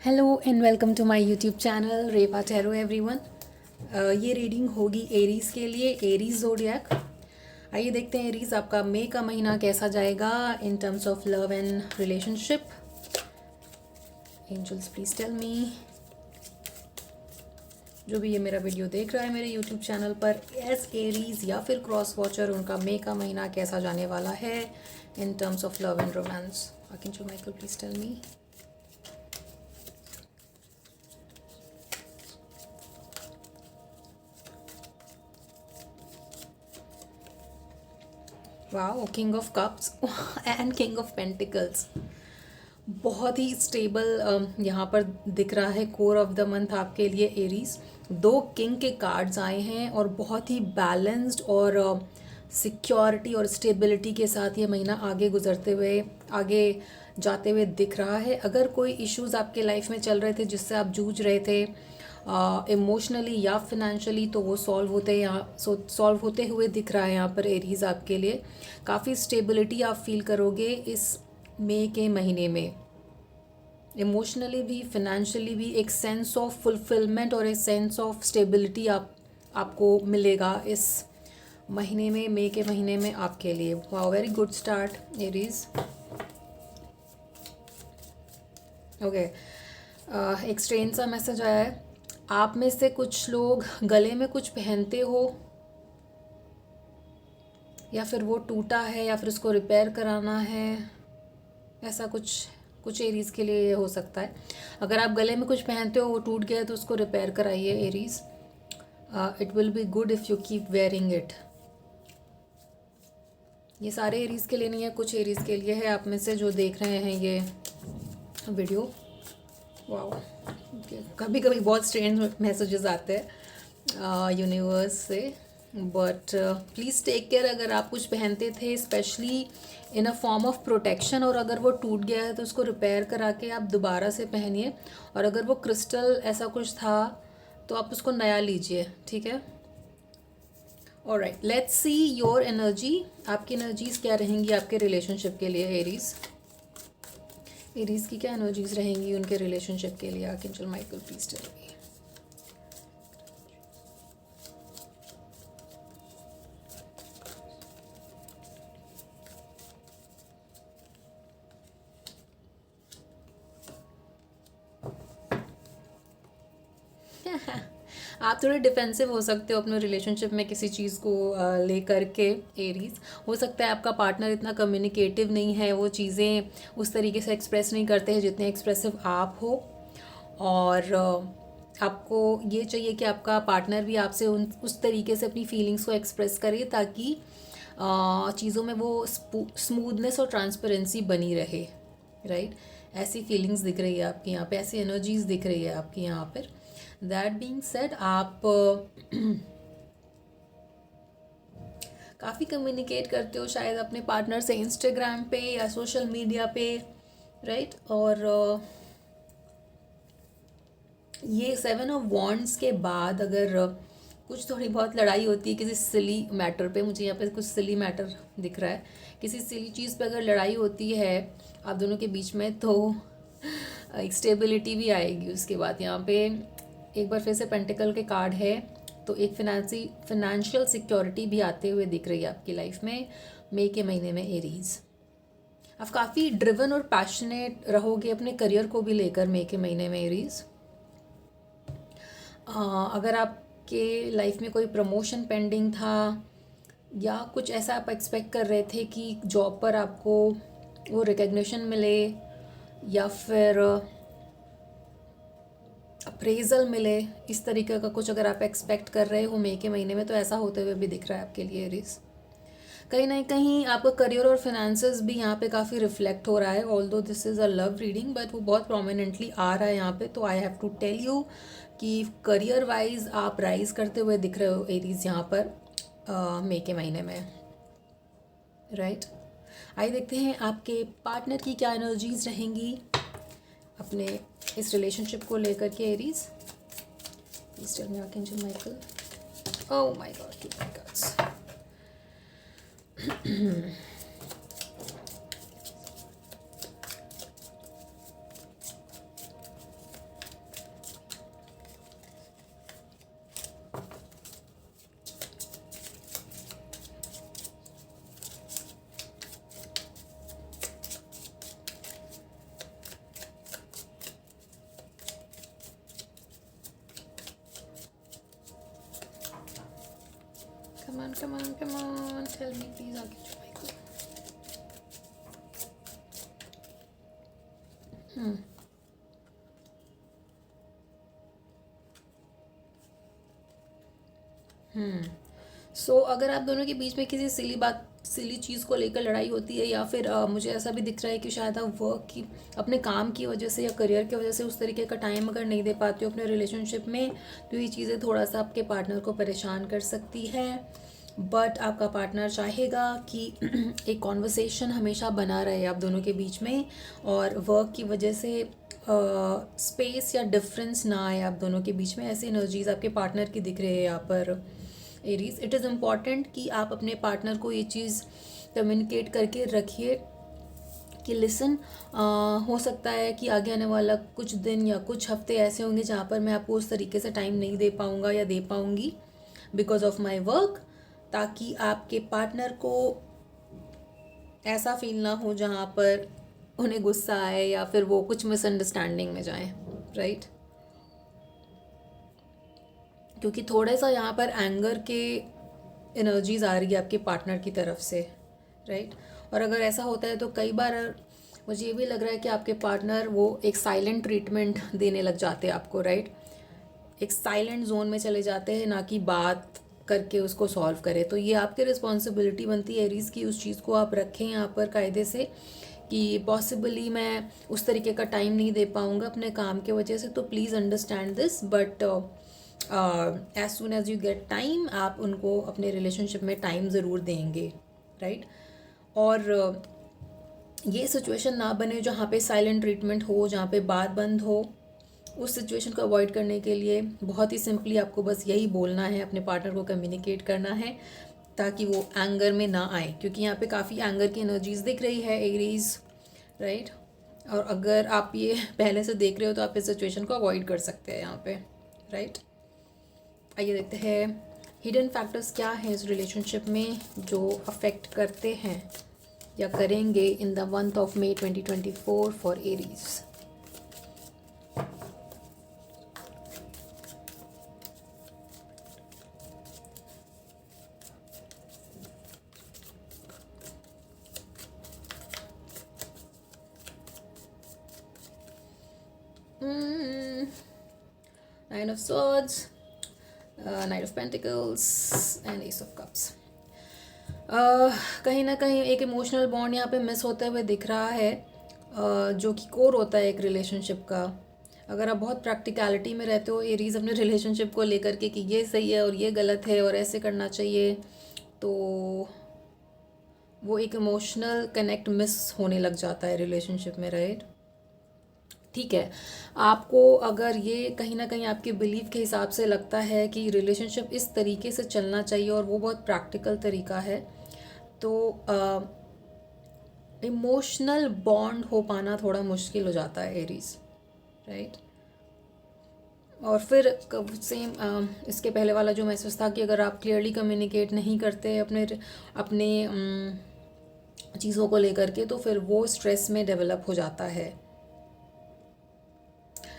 Hello and welcome to my YouTube channel Reva tarot everyone. ये reading होगी Aries के लिए, एरीज़ ज़ोडिएक। आइए देखते हैं एरीज़ आपका मई का महीना कैसा जाएगा in terms of love and relationship. Angels please tell me. जो भी ये मेरा वीडियो देख रहा है मेरे यूट्यूब चैनल पर एज एरीज़ या फिर क्रॉस वॉचर, उनका मई का महीना कैसा जाने वाला है in terms of love and romance. Archangel Michael please tell me. Wow, king of cups and king of pentacles. बहुत ही स्टेबल यहाँ पर दिख रहा है कोर ऑफ द मंथ आपके लिए एरीज। दो किंग के कार्ड्स आए हैं और बहुत ही बैलेंस्ड और सिक्योरिटी और स्टेबिलिटी के साथ ये महीना आगे गुजरते हुए, आगे जाते हुए दिख रहा है। अगर कोई इश्यूज आपके लाइफ में चल रहे थे जिससे आप जूझ रहे थे इमोशनली या फिनेंशियली, तो वो सॉल्व होते हुए दिख रहा है यहाँ पर एरीज आपके लिए। काफ़ी स्टेबिलिटी आप फील करोगे इस मई के महीने में। इमोशनली भी, फिनेंशियली भी एक सेंस ऑफ फुलफिलमेंट और एक सेंस ऑफ स्टेबिलिटी आपको मिलेगा इस महीने में, मई के महीने में आपके लिए। Wow, very good start Aries. Okay, एक स्ट्रेन सा मैसेज आया है। आप में से कुछ लोग गले में कुछ पहनते हो या फिर वो टूटा है या फिर उसको रिपेयर कराना है, ऐसा कुछ एरीज़ के लिए ये हो सकता है। अगर आप गले में कुछ पहनते हो, वो टूट गया है, तो उसको रिपेयर कराइए Aries. It will be good if you keep wearing it. ये सारे एरीज़ के लिए नहीं है, कुछ एरीज़ के लिए है आप में से जो देख रहे हैं ये वीडियो। वाओ, कभी कभी बहुत स्ट्रेंज मैसेजेस आते हैं यूनिवर्स से, बट प्लीज़ टेक केयर। अगर आप कुछ पहनते थे specially in a form of protection, और अगर वो टूट गया है तो उसको रिपेयर करा के आप दोबारा से पहनिए। और अगर वो क्रिस्टल ऐसा कुछ था तो आप उसको नया लीजिए, ठीक है। Alright, let's see your energy. आपकी एनर्जीज क्या रहेंगी आपके रिलेशनशिप के लिए एरीज़। एरीज़ की क्या एनर्जीज रहेंगी उनके रिलेशनशिप के लिए। Archangel Michael please tell me. आप थोड़े डिफेंसिव हो सकते हो अपने रिलेशनशिप में किसी चीज़ को लेकर के एरीज। हो सकता है आपका पार्टनर इतना कम्युनिकेटिव नहीं है, वो चीज़ें उस तरीके से एक्सप्रेस नहीं करते हैं जितने एक्सप्रेसिव आप हो। और आपको ये चाहिए कि आपका पार्टनर भी आपसे उस तरीके से अपनी फीलिंग्स को एक्सप्रेस करे ताकि चीज़ों में वो स्मूथनेस और ट्रांसपेरेंसी बनी रहे, राइट। ऐसी फीलिंग्स दिख रही है आपकी यहाँ पे, ऐसी एनर्जीज दिख रही है आपकी यहाँ पर। दैट बीइंग सेड, आप काफ़ी कम्युनिकेट करते हो शायद अपने पार्टनर से इंस्टाग्राम पे या सोशल मीडिया पे, राइट। और ये 7 ऑफ वॉन्ड्स के बाद अगर कुछ थोड़ी बहुत लड़ाई होती है किसी सिली मैटर पे, मुझे यहाँ पे कुछ सिली मैटर दिख रहा है, किसी सिली चीज़ पे अगर लड़ाई होती है आप दोनों के बीच में, तो एक स्टेबिलिटी भी आएगी उसके बाद। यहाँ पे एक बार फिर से पेंटिकल के कार्ड है, तो एक फिनेंशियल सिक्योरिटी भी आते हुए दिख रही है आपकी लाइफ में मई के महीने में एरीज़। आप काफ़ी ड्रिवन और पैशनेट रहोगे अपने करियर को भी लेकर मई के महीने में एरीज़। अगर आपके लाइफ में कोई प्रमोशन पेंडिंग था या कुछ ऐसा आप एक्सपेक्ट कर रहे थे कि जॉब पर आपको वो रिकग्निशन मिले या फिर अप्रेजल मिले, इस तरीके का कुछ अगर आप एक्सपेक्ट कर रहे हो मई के महीने में, तो ऐसा होते हुए भी दिख रहा है आपके लिए एरीज़। कहीं ना कहीं आपका करियर और फिनेंसेस भी यहाँ पे काफ़ी रिफ्लेक्ट हो रहा है। Although this is a love reading, but वो बहुत प्रोमिनेंटली आ रहा है यहाँ पे। तो I have to tell you कि करियर वाइज आप राइज करते हुए दिख रहे हो एरीज़ यहाँ पर मई के महीने में, राइट। आइए देखते हैं आपके पार्टनर की क्या एनर्जीज रहेंगी अपने इस रिलेशनशिप को लेकर के Aries. Please tell me archangel Michael. Oh my God, 2 cards. come on, tell me please, आगे जो Michael. सो अगर आप दोनों के बीच में किसी सिली चीज़ को लेकर लड़ाई होती है, या फिर मुझे ऐसा भी दिख रहा है कि शायद आप वर्क की, अपने काम की वजह से या करियर की वजह से उस तरीके का टाइम अगर नहीं दे पाते हो अपने रिलेशनशिप में, तो ये चीज़ें थोड़ा सा आपके पार्टनर को परेशान कर सकती है। बट आपका पार्टनर चाहेगा कि एक कॉन्वर्सेशन हमेशा बना रहे आप दोनों के बीच में, और वर्क की वजह से स्पेस या डिफरेंस ना आए आप दोनों के बीच में। ऐसी एनर्जीज आपके पार्टनर की दिख रही है यहाँ पर एरीज। इट इज़ इम्पॉर्टेंट कि आप अपने पार्टनर को ये चीज़ कम्युनिकेट करके रखिए कि लिसन, हो सकता है कि आगे आने वाला कुछ दिन या कुछ हफ्ते ऐसे होंगे जहाँ पर मैं आपको उस तरीके से टाइम नहीं दे पाऊँगा या दे पाऊँगी बिकॉज ऑफ माई वर्क, ताकि आपके पार्टनर को ऐसा फील ना हो जहाँ पर उन्हें गुस्सा आए या फिर वो कुछ मिसअंडरस्टैंडिंग में जाएं, राइट। क्योंकि थोड़ा सा यहाँ पर एंगर के एनर्जीज आ रही है आपके पार्टनर की तरफ से, राइट। और अगर ऐसा होता है तो कई बार मुझे ये भी लग रहा है कि आपके पार्टनर वो एक साइलेंट ट्रीटमेंट देने लग जाते हैं आपको, राइट। एक साइलेंट जोन में चले जाते हैं, ना कि बात करके उसको सॉल्व करें। तो ये आपकी रिस्पॉन्सिबिलिटी बनती है एरीज़ की, उस चीज़ को आप रखें यहाँ पर कायदे से कि पॉसिबली मैं उस तरीके का टाइम नहीं दे पाऊँगा अपने काम के वजह से, तो please understand this. But as soon as you get time, आप उनको अपने रिलेशनशिप में टाइम ज़रूर देंगे, राइट। और ये सिचुएशन ना बने जहाँ पे साइलेंट ट्रीटमेंट हो, जहाँ पे बात बंद हो। उस सिचुएशन को अवॉइड करने के लिए बहुत ही सिंपली आपको बस यही बोलना है, अपने पार्टनर को कम्युनिकेट करना है ताकि वो एंगर में ना आए, क्योंकि यहाँ पे काफ़ी एंगर की एनर्जीज दिख रही है एरीज, राइट। और अगर आप ये पहले से देख रहे हो तो आप इस सिचुएशन को अवॉइड कर सकते हैं यहाँ पे, राइट। आइए देखते हैं हिडन फैक्टर्स क्या हैं इस रिलेशनशिप में जो अफेक्ट करते हैं या करेंगे in the month of May 2024 for Aries. Nine of Swords, Knight of Pentacles and Ace of Cups. कहीं ना कहीं एक इमोशनल बॉन्ड यहाँ पे मिस होते हुए दिख रहा है, जो कि कोर होता है एक रिलेशनशिप का। अगर आप बहुत प्रैक्टिकलिटी में रहते हो एरीज अपने रिलेशनशिप को लेकर के कि ये सही है और ये गलत है और ऐसे करना चाहिए, तो वो एक इमोशनल कनेक्ट मिस होने लग जाता है रिलेशनशिप में, राइट। ठीक है, आपको अगर ये कहीं ना कहीं आपके बिलीव के हिसाब से लगता है कि रिलेशनशिप इस तरीके से चलना चाहिए और वो बहुत प्रैक्टिकल तरीका है, तो इमोशनल बॉन्ड हो पाना थोड़ा मुश्किल हो जाता है एरीज, राइट। और फिर सेम इसके पहले वाला जो मैसेज था कि अगर आप क्लियरली कम्युनिकेट नहीं करते अपने अपने चीज़ों को लेकर के, तो फिर वो स्ट्रेस में डेवलप हो जाता है।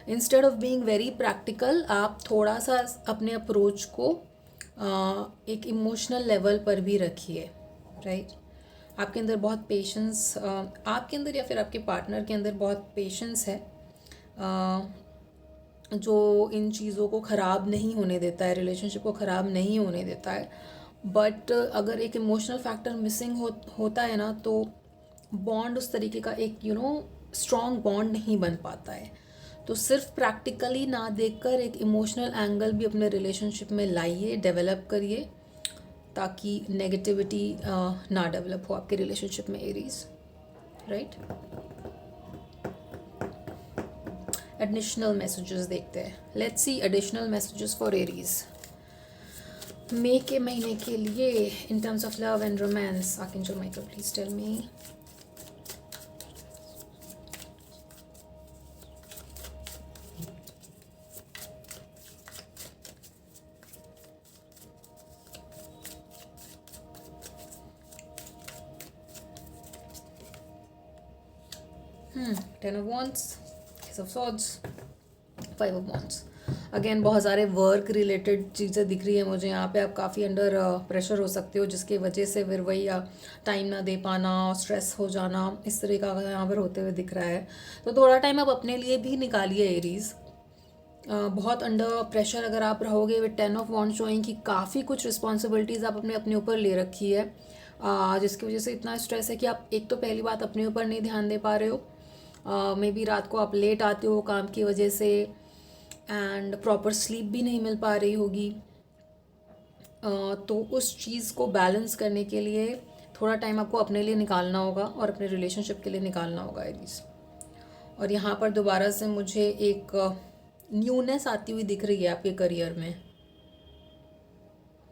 Instead of being very practical, आप थोड़ा सा अपने अप्रोच को एक इमोशनल लेवल पर भी रखिए, राइट। आपके अंदर बहुत पेशेंस, आपके अंदर या फिर आपके पार्टनर के अंदर बहुत पेशेंस है, जो इन चीज़ों को ख़राब नहीं होने देता है, रिलेशनशिप को ख़राब नहीं होने देता है। बट अगर एक इमोशनल फैक्टर मिसिंग होता है ना, तो बॉन्ड उस तरीके का एक स्ट्रॉन्ग बॉन्ड नहीं बन पाता है। तो सिर्फ प्रैक्टिकली ना देखकर एक इमोशनल एंगल भी अपने रिलेशनशिप में लाइए, डेवलप करिए, ताकि नेगेटिविटी ना डेवलप हो आपके रिलेशनशिप में एरीज, राइट। एडिशनल मैसेजेस देखते हैं। Let's see additional messages for Aries मई के महीने के लिए in terms of love and romance. Archangel Michael, please tell me. Ten of Wands, Ace of Swords, Five of Wands. Again बहुत सारे work related चीज़ें दिख रही है मुझे यहाँ पे। आप काफ़ी अंडर प्रेशर हो सकते हो, जिसकी वजह से फिर वही टाइम ना दे पाना, स्ट्रेस हो जाना, इस तरह का यहाँ पर होते हुए दिख रहा है। तो थोड़ा टाइम आप अपने लिए भी निकालिए एरीज़। बहुत अंडर प्रेशर अगर आप रहोगे विद 10 ऑफ वॉन्ड्स शोइंग कि काफ़ी कुछ रिस्पॉन्सिबिलिटीज़ आप अपने अपने ऊपर ले रखी है, जिसकी वजह से इतना स्ट्रेस है कि आप एक तो पहली बात अपने ऊपर नहीं ध्यान दे पा रहे हो, मे बी रात को आप लेट आते हो काम की वजह से, एंड प्रॉपर स्लीप भी नहीं मिल पा रही होगी। तो उस चीज़ को बैलेंस करने के लिए थोड़ा टाइम आपको अपने लिए निकालना होगा और अपने रिलेशनशिप के लिए निकालना होगा एरीज। और यहाँ पर दोबारा से मुझे एक न्यूनेस आती हुई दिख रही है आपके करियर में,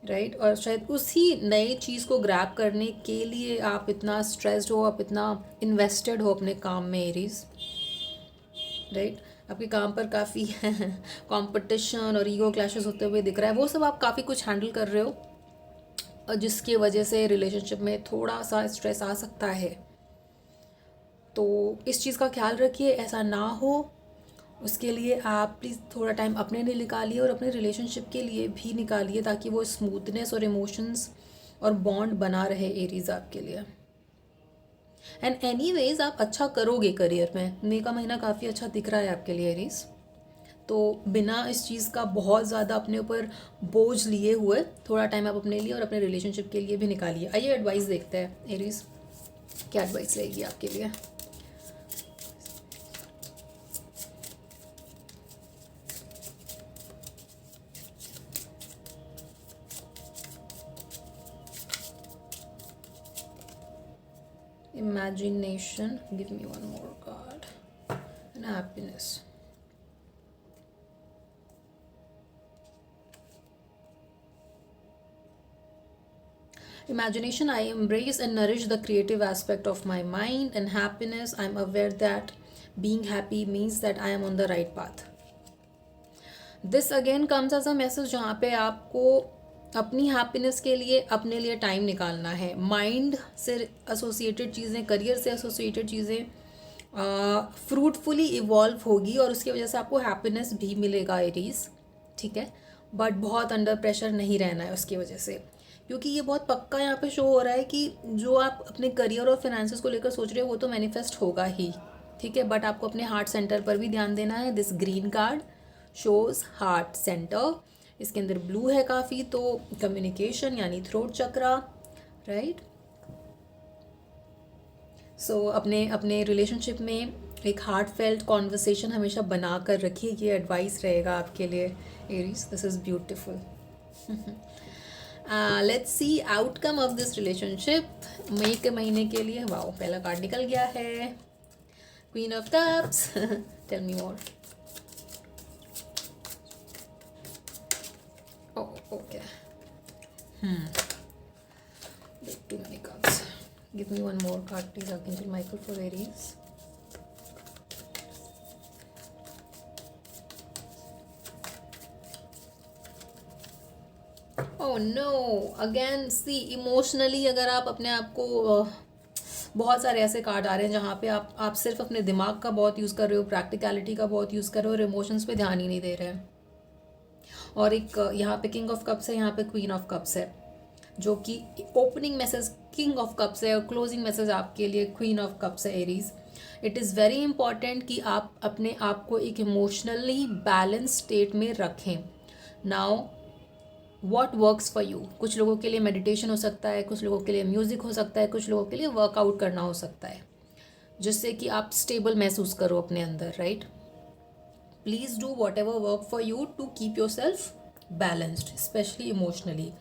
राइट और शायद उसी नई चीज़ को ग्रैब करने के लिए आप इतना स्ट्रेस्ड हो, आप इतना इन्वेस्टेड हो अपने काम में एरीज, राइट। आपके काम पर काफ़ी कंपटीशन और ईगो क्लैशेस होते हुए दिख रहा है, वो सब आप काफ़ी कुछ हैंडल कर रहे हो, और जिसकी वजह से रिलेशनशिप में थोड़ा सा स्ट्रेस आ सकता है। तो इस चीज़ का ख्याल रखिए ऐसा ना हो, उसके लिए आप प्लीज़ थोड़ा टाइम अपने लिए निकालिए और अपने रिलेशनशिप के लिए भी निकालिए, ताकि वो स्मूथनेस और इमोशंस और बॉन्ड बना रहे एरीज आपके लिए। एंड एनीवेज आप अच्छा करोगे करियर में, मई का महीना काफ़ी अच्छा दिख रहा है आपके लिए एरीज। तो बिना इस चीज़ का बहुत ज़्यादा अपने ऊपर बोझ लिए हुए थोड़ा टाइम आप अपने लिए और अपने रिलेशनशिप के लिए भी निकालिए। आइए एडवाइस देखते हैं एरीज, क्या एडवाइस रहेगी आपके लिए। Imagination, give me one more card, and happiness. Imagination, I embrace and nourish the creative aspect of my mind, and happiness, I'm aware that being happy means that I am on the right path. This again comes as a message जहाँ पे आपको अपनी happiness के लिए अपने लिए time निकालना है। माइंड से एसोसिएटेड चीज़ें, करियर से एसोसिएटेड चीज़ें फ्रूटफुली इवॉल्व होगी और उसकी वजह से आपको हैप्पीनेस भी मिलेगा एरीज, ठीक है। बट बहुत अंडर प्रेशर नहीं रहना है उसकी वजह से, क्योंकि ये बहुत पक्का यहाँ पे शो हो रहा है कि जो आप अपने करियर और फाइनेंसेस को लेकर सोच रहे हो वो तो मैनिफेस्ट होगा ही, ठीक है। बट आपको अपने हार्ट सेंटर पर भी ध्यान देना है। This green card shows heart centre, इसके अंदर ब्लू है काफ़ी, तो कम्युनिकेशन यानी थ्रोट चक्रा, राइट। सो अपने अपने रिलेशनशिप में एक हार्ट फेल्ट कॉन्वर्सेशन हमेशा बना कर रखिए, ये एडवाइस रहेगा आपके लिए Aries. This is beautiful. Let's see outcome of this relationship मई के महीने के लिए। वाओ, पहला कार्ड निकल गया है, queen of cups. Tell me more. Okay. Too many cards. Give me one more card, please, Archangel Michael, for Aries. Oh no! Again, see, emotionally अगर आप अपने आप को बहुत सारे ऐसे कार्ड आ रहे हैं जहाँ पे आप सिर्फ अपने दिमाग का बहुत यूज़ कर रहे हो, प्रैक्टिकलिटी का बहुत यूज़ कर रहे हो और इमोशंस पे ध्यान ही नहीं दे रहे हैं। और एक यहाँ पे किंग ऑफ कप्स है, यहाँ पे क्वीन ऑफ कप्स है, जो कि opening message king of cups है और क्लोजिंग मैसेज आपके लिए क्वीन ऑफ कप्स है Aries. It is very important कि आप अपने आप को एक इमोशनली बैलेंस स्टेट में रखें। Now what works for you, कुछ लोगों के लिए मेडिटेशन हो सकता है, कुछ लोगों के लिए म्यूज़िक हो सकता है, कुछ लोगों के लिए वर्कआउट करना हो सकता है, जिससे कि आप स्टेबल महसूस करो अपने अंदर, right. Please do whatever work for you to keep yourself balanced, specially emotionally.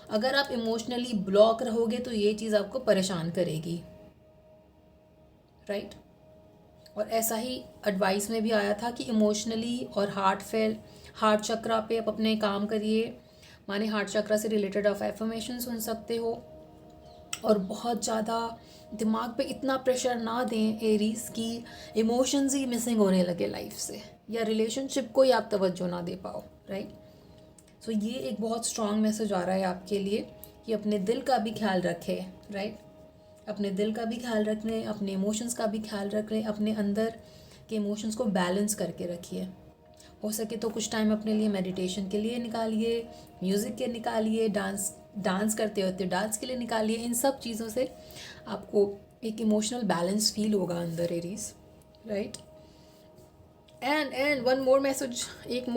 अगर आप इमोशनली ब्लॉक रहोगे तो ये चीज़ आपको परेशान करेगी, राइट। और ऐसा ही एडवाइस में भी आया था कि इमोशनली और हार्ट चक्रा पे आप अपने काम करिए, माने हार्ट चक्रा से रिलेटेड आप एफर्मेशन सुन सकते हो। और बहुत ज़्यादा दिमाग पे इतना प्रेशर ना दें एरीज की इमोशंस ही मिसिंग होने लगे लाइफ से, या रिलेशनशिप को ही आप तवज्जो ना दे पाओ, राइट। सो ये एक बहुत स्ट्रॉन्ग मैसेज आ रहा है आपके लिए कि अपने दिल का भी ख्याल रखें, राइट। अपने दिल का भी ख्याल रख लें, अपने इमोशंस का भी ख्याल रख लें, अपने अंदर के इमोशंस को बैलेंस करके रखिए। हो सके तो कुछ टाइम अपने लिए मेडिटेशन के लिए निकालिए, म्यूज़िक के निकालिए, डांस करते होते डांस के लिए निकालिए। इन सब चीज़ों से आपको एक इमोशनल बैलेंस फील होगा अंदर Aries, right. And one more message, एक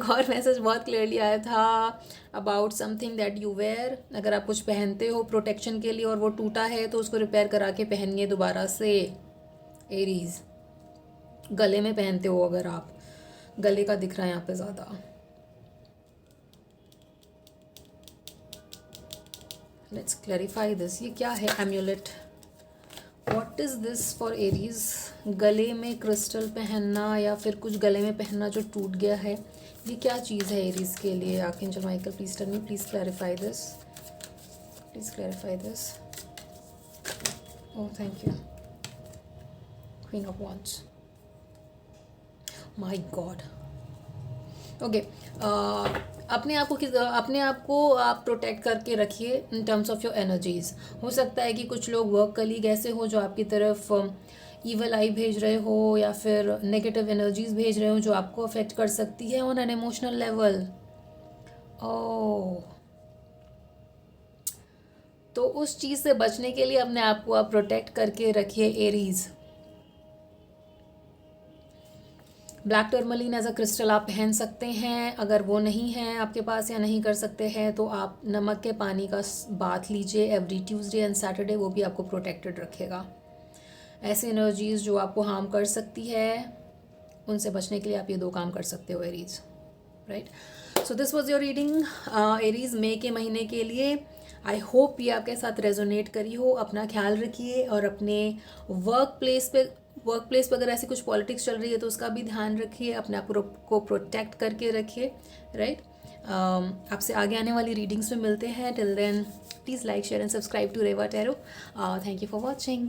और मैसेज बहुत क्लियरली आया था about something that you were. अगर आप कुछ पहनते हो प्रोटेक्शन के लिए और वो टूटा है तो उसको रिपेयर करा के पहनिए दोबारा से एरीज। गले में पहनते हो अगर आप, गले का दिख रहा है यहाँ पे ज़्यादा। Let's clarify this. ये क्या है emulate? What is this for Aries? गले में क्रिस्टल पहनना या फिर कुछ गले में पहनना जो टूट गया है, ये क्या चीज़ है एरीज के लिए? Archangel Michael please tell me, please clarify this, please clarify this. Oh thank you. Queen of wands, my God. Okay, अपने आप को आप प्रोटेक्ट करके रखिए in terms of your energies. हो सकता है कि कुछ लोग वर्क कलीग ऐसे हो जो आपकी तरफ ईवल आई भेज रहे हो या फिर नेगेटिव एनर्जीज भेज रहे हो जो आपको अफेक्ट कर सकती है ऑन एन इमोशनल लेवल। ओह, तो उस चीज़ से बचने के लिए अपने आप को आप प्रोटेक्ट करके रखिए Aries. Black tourmaline as a crystal आप पहन सकते हैं। अगर वो नहीं है आपके पास या नहीं कर सकते हैं तो आप नमक के पानी का बाथ लीजिए एवरी ट्यूसडे एंड सैटरडे, वो भी आपको प्रोटेक्टेड रखेगा। ऐसी एनर्जीज़ जो आपको हार्म कर सकती है उनसे बचने के लिए आप ये 2 काम कर सकते हो Aries, right. So this was your reading Aries मई के महीने के लिए। आई होप ये आपके साथ रेजोनेट करी हो। अपना ख्याल रखिए और अपने वर्क प्लेस पे अगर ऐसी कुछ पॉलिटिक्स चल रही है तो उसका भी ध्यान रखिए, अपने आप को प्रोटेक्ट करके रखिए, राइट। आपसे आगे आने वाली रीडिंग्स में मिलते हैं। Till then please like share and subscribe to Reva tarot. Thank you for watching.